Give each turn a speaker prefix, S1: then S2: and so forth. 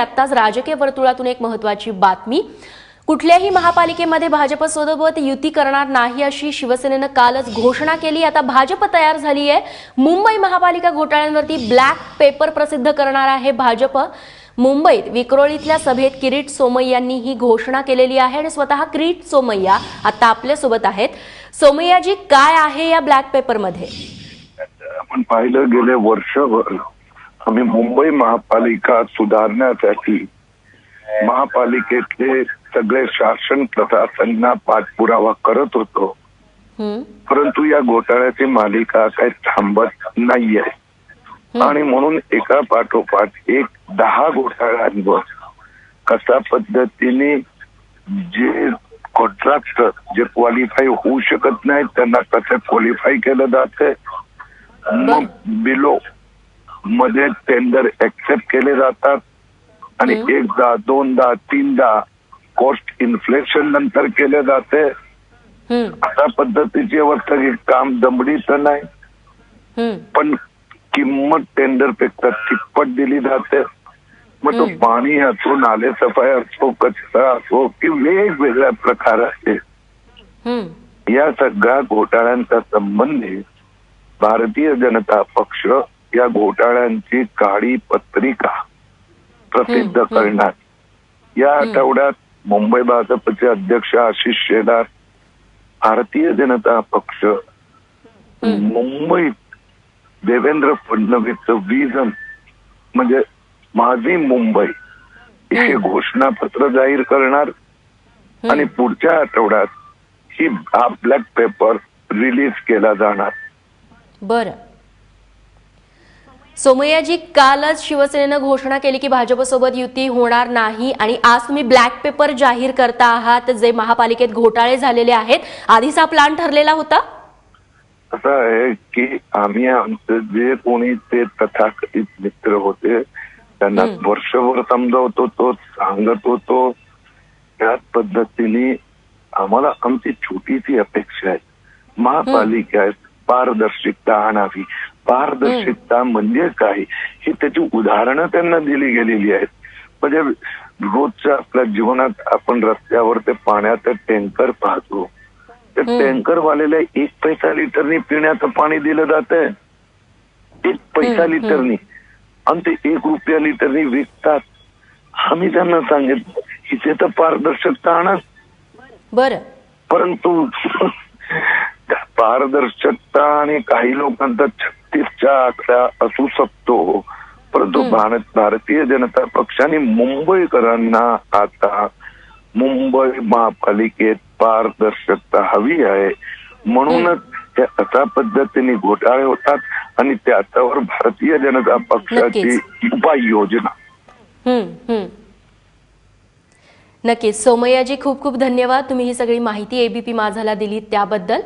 S1: आत्ताच राजकीय वर्तुळातून एक महत्त्वाची बातमी। कुठल्याही महापालिकेमध्ये भाजपसोबत युती करणार नाही अशी शिवसेनेनं कालच घोषणा केली। आता भाजप तयार झाली आहे। मुंबई महापालिका घोटाळ्यांवरती ब्लॅक पेपर प्रसिद्ध करणार आहे भाजप। मुंबईत विक्रोळीतल्या सभेत किरीट सोमय्यांनी ही घोषणा केलेली आहे आणि स्वतः किरीट सोमय्या आता आपल्या सोबत आहेत। सोमय्याजी, काय आहे या ब्लॅक पेपरमध्ये?
S2: आपण पाहिलं गेले वर्षभर आम्ही मुंबई महापालिका सुधारण्यासाठी महापालिकेतले सगळे शासन प्रशासनांना पाठपुरावा करत होतो, परंतु या घोटाळ्याची मालिका काही थांबत नाहीये आणि म्हणून एका पाठोपाठ एक 10 घोटाळ्यांवर कशा पद्धतीने जे कॉन्ट्रॅक्टर जे क्वालिफाय होऊ शकत नाही त्यांना कसं क्वालिफाय केलं जाते, मग बिलो मध्ये टेंडर एक्सेप्ट केले जातात आणि एकदा दोनदा तीनदा कॉस्ट इन्फ्लेशन नंतर केले जाते। अशा पद्धतीचे सगळे काम दमडीचं नाही, पण किंमत टेंडर पेक्षा तिप्पट दिली जाते। मग तो पाणी असो, नाले सफाई असो, कचरा असो की वेगवेगळ्या प्रकाराचे या सगळ्या घोटाळ्यांचा संबंधी भारतीय जनता पक्ष या घोटाळ्यांची काळी पत्रिका प्रसिद्ध करणार। या आठवड्यात मुंबई भाजपचे अध्यक्ष आशिष शेलार, भारतीय जनता पक्ष मुंबईत देवेंद्र फडणवीसचं विजन म्हणजे माझी मुंबई हे घोषणापत्र जाहीर करणार आणि पुढच्या आठवड्यात ही ब्लॅक पेपर रिलीज केला जाणार।
S1: बरं सोमय्याजी, कालच शिवसेनेनं घोषणा केली की भाजपसोबत युती होणार नाही आणि आज तुम्ही ब्लॅक पेपर जाहीर करता आहात जे महापालिकेत घोटाळे झालेले आहेत। आधीचा प्लॅन ठरलेला होता?
S2: असं आहे की आम्ही आमचे जे कोणी ते तथाकथित मित्र होते त्यांना वर्षभर समजावत होतो, सांगत होतो। त्याच पद्धतीने आम्हाला आमची छोटीशी अपेक्षा आहे, महापालिकेत पारदर्शकता आणावी। पारदर्शकता म्हणजे काय ही त्याची उदाहरणं त्यांना दिली गेलेली आहेत। म्हणजे रोजच्या आपल्या जीवनात आपण रस्त्यावर ते पाण्याचं टँकर पाहतो, त्या टँकर वालेल्या 1 पैसा लिटरनी पिण्याचं पाणी दिलं जातंय, 1 पैसा लिटरनी, आणि ते 1 रुपया लिटरनी विकतात। आम्ही त्यांना सांगितलं हिचे तर पारदर्शकता आणा।
S1: बरं,
S2: परंतु पारदर्शकता आणि काही लोकांचा 36चा आकडा असू शकतो, परंतु भारतीय जनता पक्षाने मुंबईकरांना आता मुंबई महापालिकेत पारदर्शकता हवी आहे, म्हणूनच त्या अशा पद्धतीने घोटाळे होतात आणि त्याच्यावर भारतीय जनता पक्षाची उपाययोजना।
S1: नक्कीच सोमय्याजी, खूप खूप धन्यवाद, तुम्ही ही सगळी माहिती एबीपी माझाला दिली त्याबद्दल।